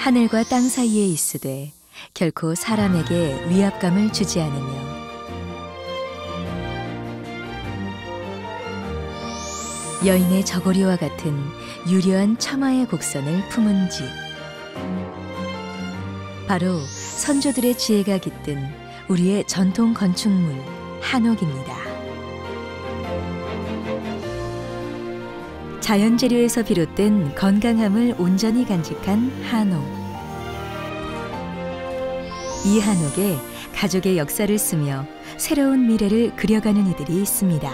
하늘과 땅 사이에 있으되 결코 사람에게 위압감을 주지 않으며 여인의 저고리와 같은 유려한 처마의 곡선을 품은 집, 바로 선조들의 지혜가 깃든 우리의 전통 건축물 한옥입니다. 자연 재료에서 비롯된 건강함을 온전히 간직한 한옥. 이 한옥에 가족의 역사를 쓰며 새로운 미래를 그려가는 이들이 있습니다.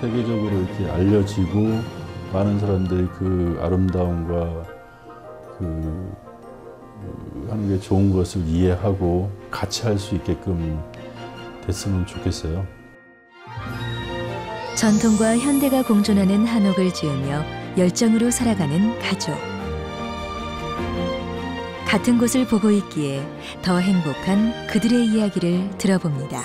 세계적으로 이렇게 알려지고 많은 사람들이 그 아름다움과 그 하는 게 좋은 것을 이해하고 같이 할 수 있게끔 됐으면 좋겠어요. 전통과 현대가 공존하는 한옥을 지으며 열정으로 살아가는 가족. 같은 곳을 보고 있기에 더 행복한 그들의 이야기를 들어봅니다.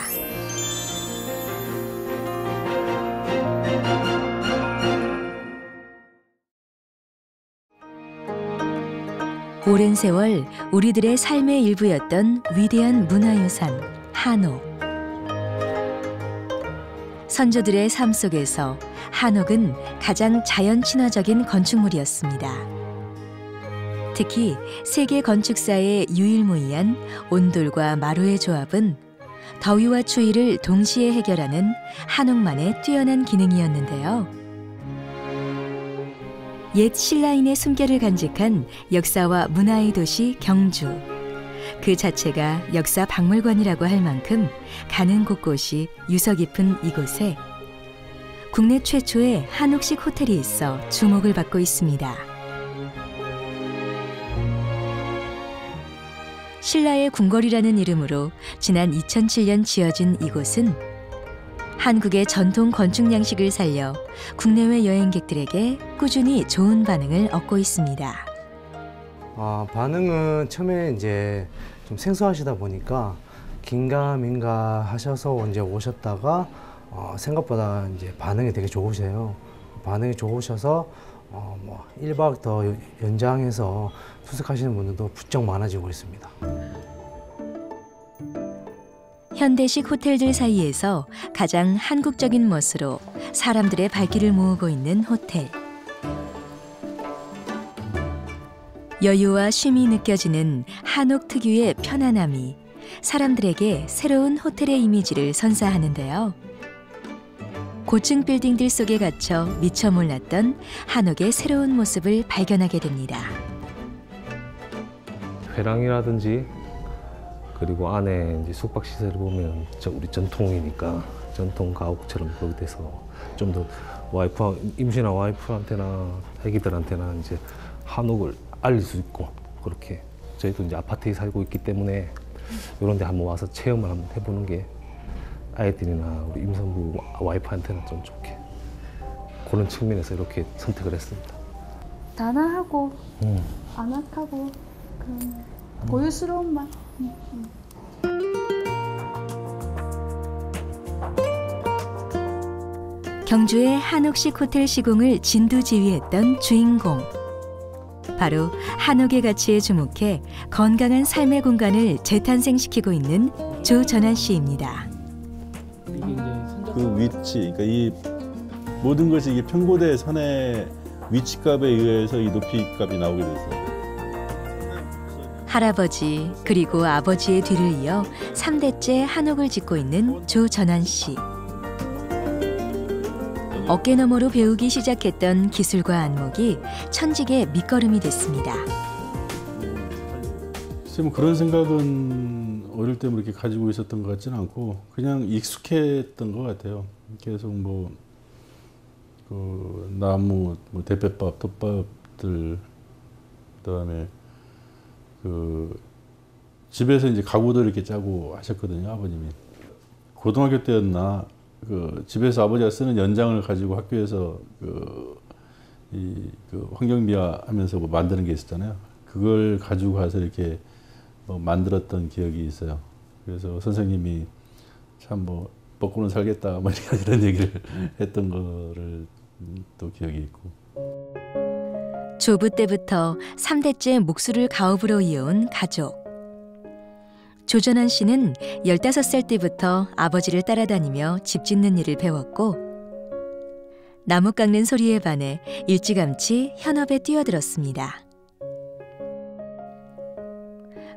오랜 세월 우리들의 삶의 일부였던 위대한 문화유산 한옥. 선조들의 삶 속에서 한옥은 가장 자연 친화적인 건축물이었습니다. 특히 세계 건축사의 유일무이한 온돌과 마루의 조합은 더위와 추위를 동시에 해결하는 한옥만의 뛰어난 기능이었는데요. 옛 신라인의 숨결을 간직한 역사와 문화의 도시 경주. 그 자체가 역사 박물관이라고 할 만큼 가는 곳곳이 유서 깊은 이곳에 국내 최초의 한옥식 호텔이 있어 주목을 받고 있습니다. 신라의 궁궐이라는 이름으로 지난 2007년 지어진 이곳은 한국의 전통 건축 양식을 살려 국내외 여행객들에게 꾸준히 좋은 반응을 얻고 있습니다. 반응은 처음에 이제 좀 생소하시다 보니까 긴가민가 하셔서 이제 오셨다가 생각보다 이제 반응이 되게 좋으세요. 반응이 좋으셔서 뭐 1박 더 연장해서 투숙하시는 분들도 부쩍 많아지고 있습니다. 현대식 호텔들 사이에서 가장 한국적인 멋으로 사람들의 발길을 모으고 있는 호텔. 여유와 쉼이 느껴지는 한옥 특유의 편안함이 사람들에게 새로운 호텔의 이미지를 선사하는데요. 고층 빌딩들 속에 갇혀 미처 몰랐던 한옥의 새로운 모습을 발견하게 됩니다. 회랑이라든지 그리고 안에 이제 숙박 시설을 보면 우리 전통이니까 전통 가옥처럼 그렇게 돼서 좀 더 임신한 와이프한테나 애기들한테나 이제 한옥을 알릴 수 있고, 그렇게 저희도 이제 아파트에 살고 있기 때문에 이런 데 한번 와서 체험을 한번 해보는 게 아이들이나 우리 임산부 와이프한테는 좀 좋게, 그런 측면에서 이렇게 선택을 했습니다. 단아하고 아늑하고 그런 고유스러운 맛. 경주의 한옥식 호텔 시공을 진두지휘했던 주인공. 바로 한옥의 가치에 주목해 건강한 삶의 공간을 재탄생시키고 있는 조전환 씨입니다. 그 위치, 그러니까 이 모든 것이 이게 평고대 선의 위치값에 의해서 이 높이값이 나오게 됐어요. 할아버지 그리고 아버지의 뒤를 이어 3대째 한옥을 짓고 있는 조전환 씨. 어깨너머로 배우기 시작했던 기술과 안목이 천직의 밑거름이 됐습니다. 글쎄 뭐 그런 생각은 어릴 때부터 이렇게 가지고 있었던 것 같지는 않고 그냥 익숙했던 것 같아요. 계속 그 나무, 대패밥, 톱밥들, 그다음에 그 집에서 이제 가구도 이렇게 짜고 하셨거든요, 아버님이. 고등학교 때였나 그 집에서 아버지가 쓰는 연장을 가지고 학교에서 그 환경미화 하면서 만드는 게 있었잖아요. 그걸 가지고 가서 이렇게 만들었던 기억이 있어요. 그래서 선생님이 참 먹고는 살겠다 이런 얘기를 했던 거를 또 기억이 있고. 조부 때부터 3대째 목수를 가업으로 이어온 가족. 조전한 씨는 15살 때부터 아버지를 따라다니며 집 짓는 일을 배웠고 나무 깎는 소리에 반해 일찌감치 현업에 뛰어들었습니다.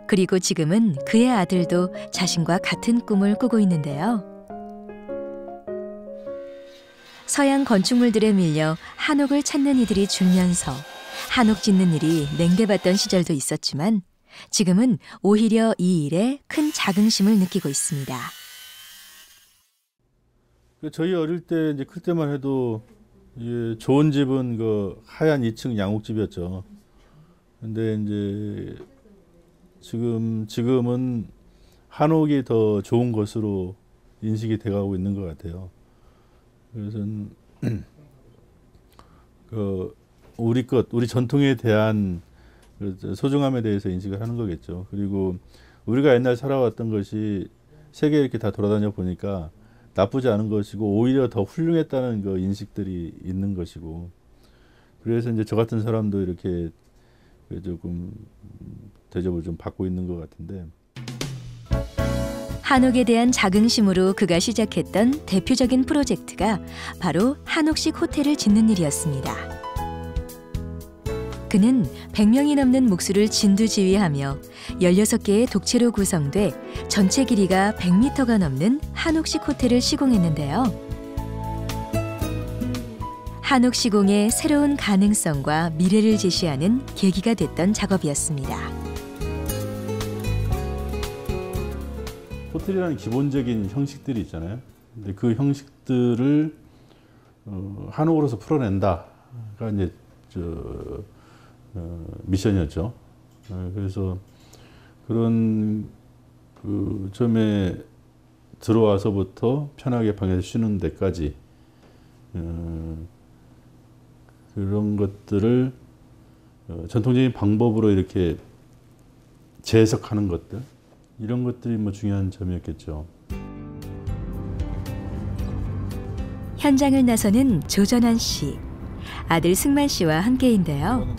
그리고 지금은 그의 아들도 자신과 같은 꿈을 꾸고 있는데요. 서양 건축물들에 밀려 한옥을 찾는 이들이 줄면서 한옥 짓는 일이 냉대받던 시절도 있었지만 지금은 오히려 이 일에 큰 자긍심을 느끼고 있습니다. 저희 어릴 때 이제 클 때만 해도 좋은 집은 그 하얀 2층 양옥집이었죠. 근데 이제 지금은 한옥이 더 좋은 것으로 인식이 돼가고 있는 것 같아요. 그래서 우리 전통에 대한 소중함에 대해서 인식을 하는 거겠죠. 그리고 우리가 옛날 살아왔던 것이 세계에 이렇게 다 돌아다녀 보니까 나쁘지 않은 것이고 오히려 더 훌륭했다는 그 인식들이 있는 것이고, 그래서 이제 저 같은 사람도 이렇게 조금 대접을 좀 받고 있는 것 같은데. 한옥에 대한 자긍심으로 그가 시작했던 대표적인 프로젝트가 바로 한옥식 호텔을 짓는 일이었습니다. 그는 100명이 넘는 목수를 진두지휘하며 16개의 독채로 구성돼 전체 길이가 100m가 넘는 한옥식 호텔을 시공했는데요. 한옥 시공의 새로운 가능성과 미래를 제시하는 계기가 됐던 작업이었습니다. 호텔이라는 기본적인 형식들이 있잖아요. 근데 그 형식들을 한옥으로서 풀어낸다가 이제 미션이었죠. 그래서 그런 처음에 들어와서부터 편하게 방에서 쉬는 데까지 그런 것들을 전통적인 방법으로 이렇게 재해석하는 것들, 이런 것들이 뭐 중요한 점이었겠죠. 현장을 나서는 조전한 씨, 아들 승만 씨와 함께인데요.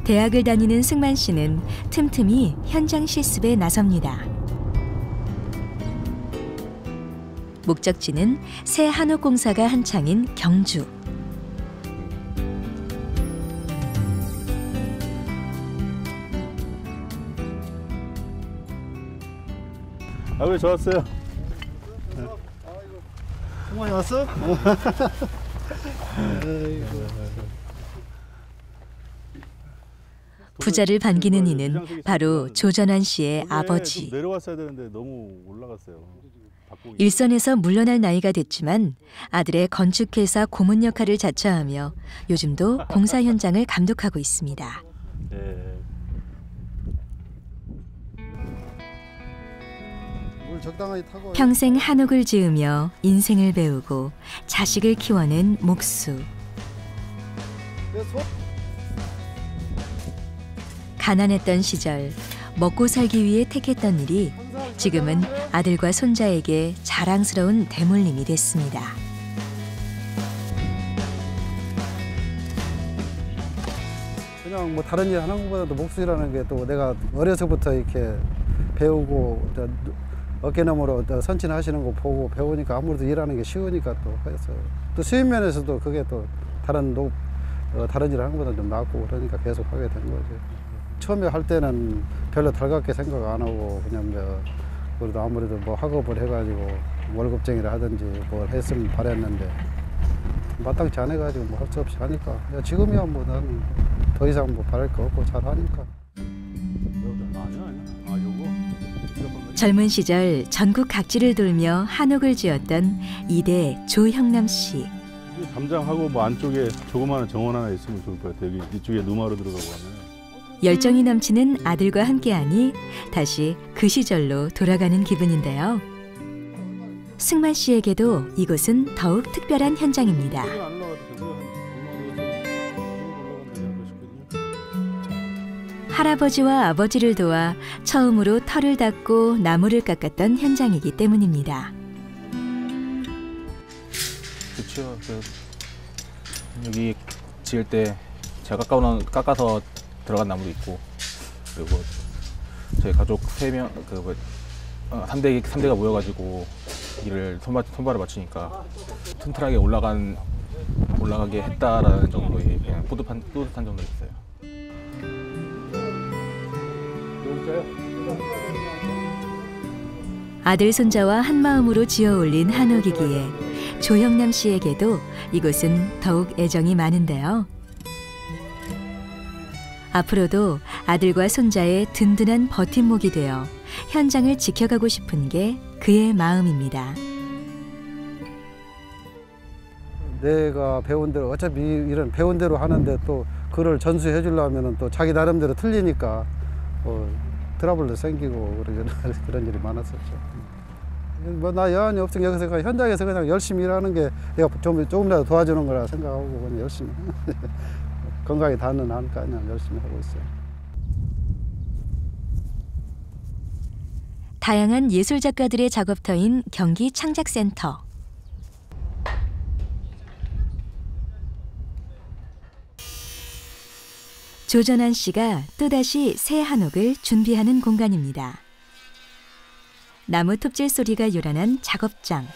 대학을 다니는 승만 씨는 틈틈이 현장 실습에 나섭니다. 목적지는 새 한옥 공사가 한창인 경주. 아버지 저 왔어요. 승만이 왔어? 부자를 반기는 이는 바로 조전한 씨의 아버지. 내려왔어야 되는데 너무 올라갔어요. 일선에서 물러날 나이가 됐지만 아들의 건축회사 고문 역할을 자처하며 요즘도 공사 현장을 감독하고 있습니다. 네. 평생 한옥을 지으며 인생을 배우고 자식을 키워낸 목수. 가난했던 시절 먹고 살기 위해 택했던 일이 지금은 아들과 손자에게 자랑스러운 대물림이 됐습니다. 그냥 뭐 다른 일 하는 것보다도 목수라는 게 또 내가 어려서부터 이렇게 배우고 어깨너머로 선진하시는 거 보고 배우니까 아무래도 일하는 게 쉬우니까 또 해서 또 수입 면에서도 그게 또 다른 일 하는 것보다 좀 낫고 그러니까 계속 하게 된 거죠. 처음에 할 때는 별로 달갑게 생각 안 하고 그냥 그래도 아무래도 뭐 학업을 해가지고 월급쟁이를 하든지 뭘 했으면 바랬는데 마땅치 않아 가지고 뭐 할 수 없이 하니까 지금이야 뭐 나는 더 이상 뭐 바랄 거 없고 잘 하니까. 젊은 시절 전국 각지를 돌며 한옥을 지었던 2대 조형남 씨. 담장하고 뭐 안쪽에 조그마한 정원 하나 있으면 좋을 것 같아요. 여기 이쪽에 누마루 들어가고 하면. 열정이 넘치는 아들과 함께하니 다시 그 시절로 돌아가는 기분인데요. 승만 씨에게도 이곳은 더욱 특별한 현장입니다. 할아버지와 아버지를 도와 처음으로 터를 닦고 나무를 깎았던 현장이기 때문입니다. 그렇죠. 여기 지을 때 제가 깎아서 들어간 나무도 있고, 그리고 저희 가족 3명, 3대가 모여가지고 일을 손발을 맞추니까 튼튼하게 올라가게 했다라는 정도의 그냥 뿌듯한 정도 있어요. 아들 손자와 한마음으로 지어올린 한옥이기에 조형남 씨에게도 이곳은 더욱 애정이 많은데요. 앞으로도 아들과 손자의 든든한 버팀목이 되어 현장을 지켜가고 싶은 게 그의 마음입니다. 내가 배운 대로 어차피 이런 배운 대로 하는데 또 그걸 전수해 주려면 또 자기 나름대로 틀리니까 트러블도 생기고 그런 일이 많았었죠. 뭐 나 여한이 없으니까 여기서 그냥 현장에서 그냥 열심히 일하는 게 내가 조금이라도 도와주는 거라 생각하고 그냥 열심히 건강이 닿는 한니까 그냥 열심히 하고 있어요. 다양한 예술 작가들의 작업터인 경기 창작센터. 조전한 씨가 또다시 새 한옥을 준비하는 공간입니다. 나무 톱질 소리가 요란한 작업장.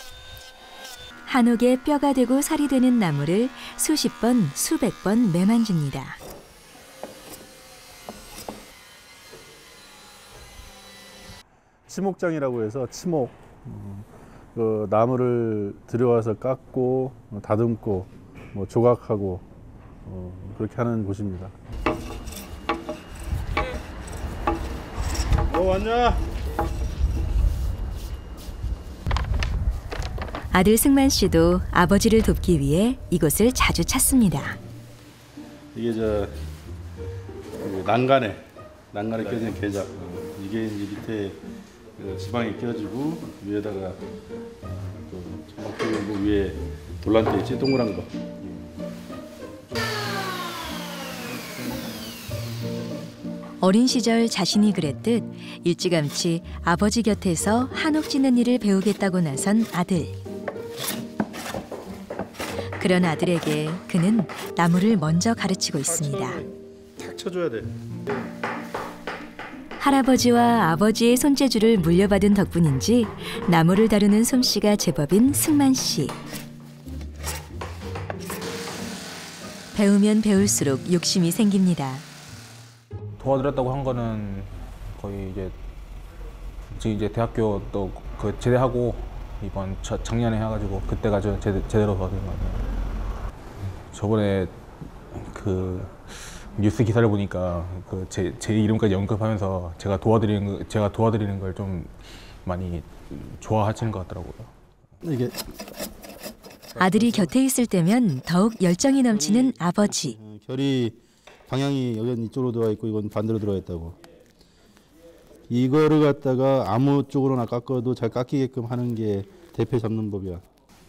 한옥에 뼈가 되고 살이 되는 나무를 수십 번, 수백 번 매만집니다. 치목장이라고 해서 치목, 그 나무를 들여와서 깎고 다듬고 조각하고 그렇게 하는 곳입니다. 왔냐? 아들 승만 씨도 아버지를 돕기 위해 이곳을 자주 찾습니다. 이게 난간에 껴진 계작. 이게 이제 밑에 지방이 껴지고 위에다가 정확히 위에 돌란대 있지, 동그란 거. 어린 시절 자신이 그랬듯 일찌감치 아버지 곁에서 한옥 짓는 일을 배우겠다고 나선 아들. 그런 아들에게 그는 나무를 먼저 가르치고 있습니다. 탁 쳐줘야 돼. 할아버지와 아버지의 손재주를 물려받은 덕분인지 나무를 다루는 솜씨가 제법인 승만 씨. 배우면 배울수록 욕심이 생깁니다. 도와드렸다고 한 거는 거의 이제 대학교 또 제대하고 이번 작년에 해가지고 그때가 제대로 도와드린 것 같아요. 저번에 그 뉴스 기사를 보니까 제 이름까지 언급하면서 제가 도와드리는 걸 좀 많이 좋아하시는 것 같더라고요. 이게 아들이 곁에 있을 때면 더욱 열정이 넘치는 아버지. 결이 방향이 여기 이쪽으로 들어와 있고 이건 반대로 들어와 있다고. 이거를 갖다가 아무 쪽으로나 깎아도 잘 깎이게끔 하는 게 대패 잡는 법이야.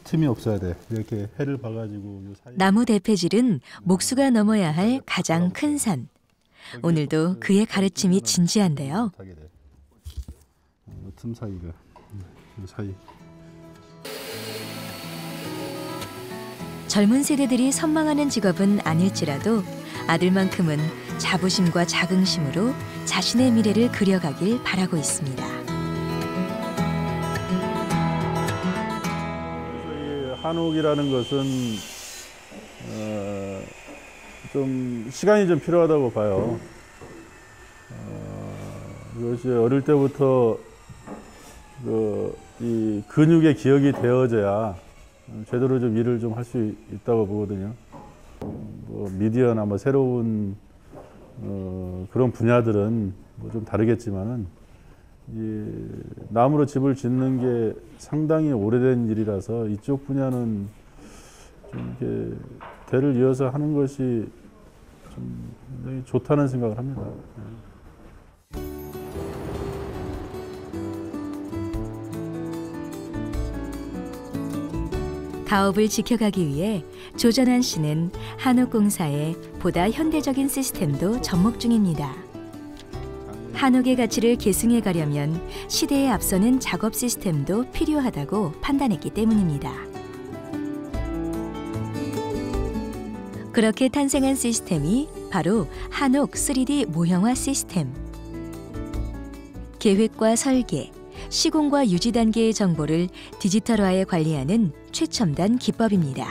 틈이 없어야 돼. 이렇게 해를 봐가지고 나무 대패질은 목수가 넘어야 할 가장 큰 산. 오늘도 그의 가르침이 진지한데요. 틈 사이가 이 사이. 젊은 세대들이 선망하는 직업은 아닐지라도 아들만큼은 자부심과 자긍심으로 자신의 미래를 그려가길 바라고 있습니다. 한옥이라는 것은 좀 시간이 좀 필요하다고 봐요. 이것이 어릴 때부터 이 근육의 기억이 되어져야 제대로 좀 일을 좀 할 수 있다고 보거든요. 미디어나 새로운 그런 분야들은 좀 다르겠지만은 이 나무로 집을 짓는 게 상당히 오래된 일이라서 이쪽 분야는 좀 이렇게 대를 이어서 하는 것이 좀 굉장히 좋다는 생각을 합니다. 가업을 지켜가기 위해 조전한 씨는 한옥공사에 보다 현대적인 시스템도 접목 중입니다. 한옥의 가치를 계승해 가려면 시대에 앞서는 작업 시스템도 필요하다고 판단했기 때문입니다. 그렇게 탄생한 시스템이 바로 한옥 3D 모형화 시스템. 계획과 설계, 시공과 유지 단계의 정보를 디지털화해 관리하는 최첨단 기법입니다.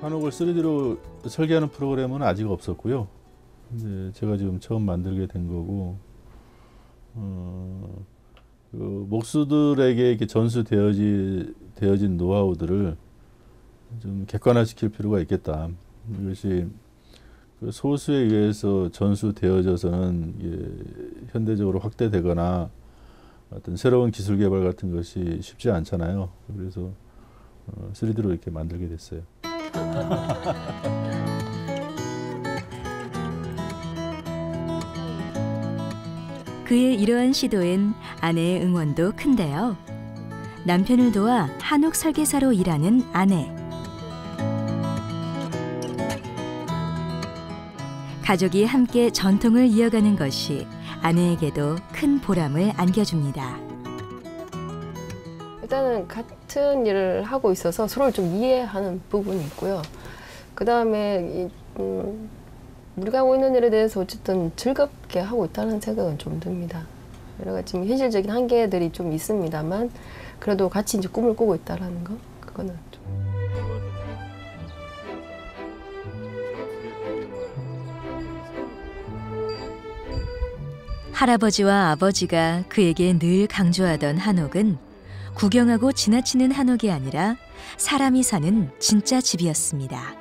한옥을 3D로 설계하는 프로그램은 아직 없었고요. 이제 제가 지금 처음 만들게 된 거고, 그 목수들에게 이렇게 전수되어진 노하우들을 좀 객관화시킬 필요가 있겠다. 이것이 그 소수에 의해서 전수되어져서는 이게 현대적으로 확대되거나 어떤 새로운 기술 개발 같은 것이 쉽지 않잖아요. 그래서 3D로 이렇게 만들게 됐어요. 그의 이러한 시도엔 아내의 응원도 큰데요. 남편을 도와 한옥 설계사로 일하는 아내. 가족이 함께 전통을 이어가는 것이 아내에게도 큰 보람을 안겨줍니다. 일단은 같은 일을 하고 있어서 서로를 좀 이해하는 부분이 있고요. 그 다음에 우리가 하고 있는 일에 대해서 어쨌든 즐겁게 하고 있다는 생각은 좀 듭니다. 여러 가지 현실적인 한계들이 좀 있습니다만 그래도 같이 이제 꿈을 꾸고 있다는 거, 그거는 좀. 할아버지와 아버지가 그에게 늘 강조하던 한옥은 구경하고 지나치는 한옥이 아니라 사람이 사는 진짜 집이었습니다.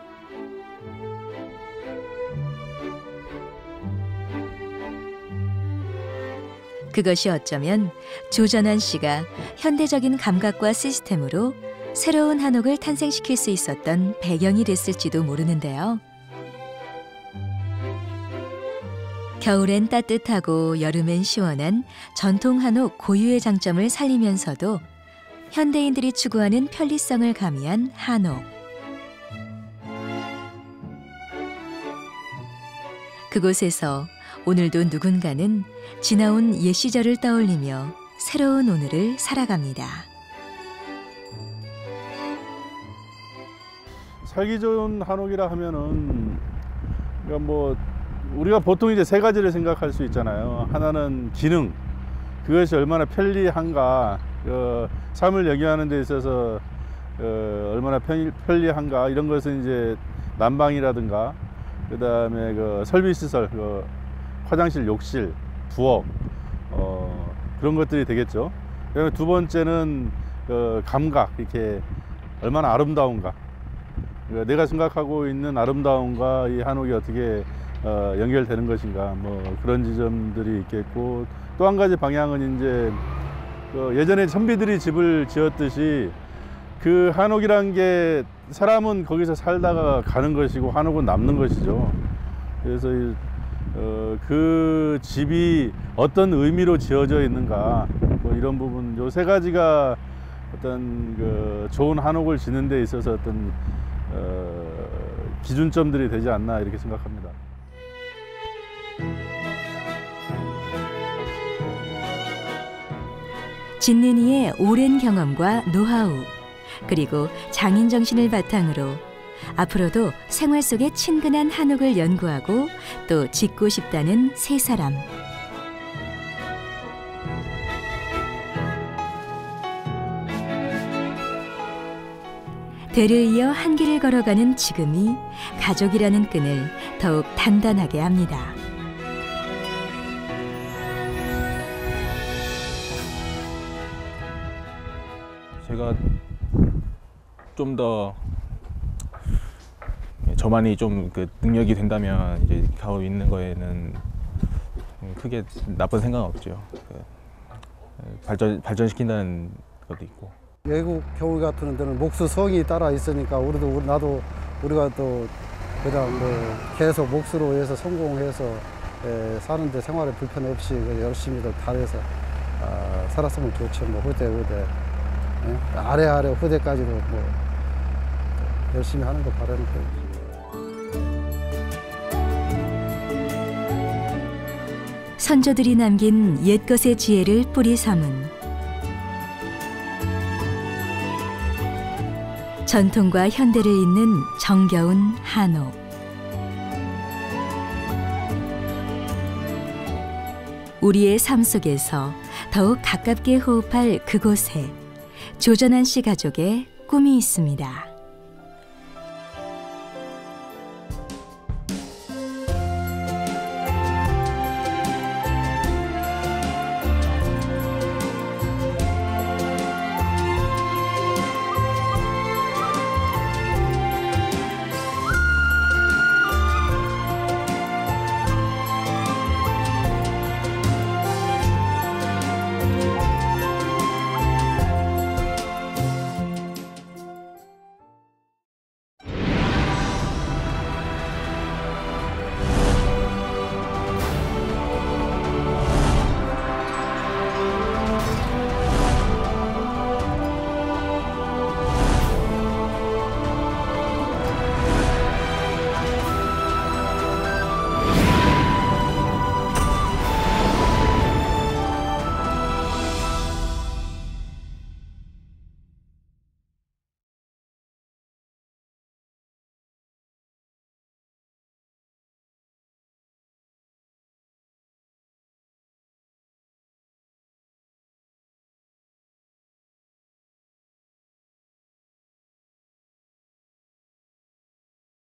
그것이 어쩌면 조전환 씨가 현대적인 감각과 시스템으로 새로운 한옥을 탄생시킬 수 있었던 배경이 됐을지도 모르는데요. 겨울엔 따뜻하고 여름엔 시원한 전통 한옥 고유의 장점을 살리면서도 현대인들이 추구하는 편리성을 가미한 한옥. 그곳에서 오늘도 누군가는 지나온 옛 시절을 떠올리며 새로운 오늘을 살아갑니다. 살기 좋은 한옥이라 하면은 그러니까 뭐 우리가 보통 이제 세 가지를 생각할 수 있잖아요. 하나는 기능, 그것이 얼마나 편리한가, 삶을 영위하는 데 있어서 얼마나 편리한가, 이런 것은 이제 난방이라든가, 그 다음에 그 설비시설, 화장실, 욕실, 부엌, 그런 것들이 되겠죠. 그다음에 두 번째는 감각, 이렇게 얼마나 아름다운가, 내가 생각하고 있는 아름다움과 이 한옥이 어떻게 연결되는 것인가, 뭐 그런 지점들이 있겠고, 또 한 가지 방향은 이제 예전에 선비들이 집을 지었듯이 그 한옥이란 게 사람은 거기서 살다가 가는 것이고 한옥은 남는 것이죠. 그래서 그 집이 어떤 의미로 지어져 있는가, 뭐 이런 부분, 요 세 가지가 어떤 그 좋은 한옥을 짓는 데 있어서 어떤 기준점들이 되지 않나 이렇게 생각합니다. 짓는 이의 오랜 경험과 노하우, 그리고 장인 정신을 바탕으로 앞으로도 생활 속의 친근한 한옥을 연구하고 또 짓고 싶다는 세 사람. 대를 이어 한 길을 걸어가는 지금이 가족이라는 끈을 더욱 단단하게 합니다. 제가 좀 더 저만이 좀 그 능력이 된다면 이제 하고 있는 거에는 크게 나쁜 생각은 없죠. 발전시킨다는 것도 있고. 외국 경우 같은 데는 목수성이 따라 있으니까 우리가 또 그냥 뭐 계속 목수로 해서 성공해서 사는데 생활에 불편 없이 열심히 잘해서 살았으면 좋죠. 뭐 후대 아래 후대까지도 뭐 열심히 하는 거 바라는 거예요. 선조들이 남긴 옛것의 지혜를 뿌리 삼은 전통과 현대를 잇는 정겨운 한옥. 우리의 삶 속에서 더욱 가깝게 호흡할 그곳에 조전한 씨 가족의 꿈이 있습니다.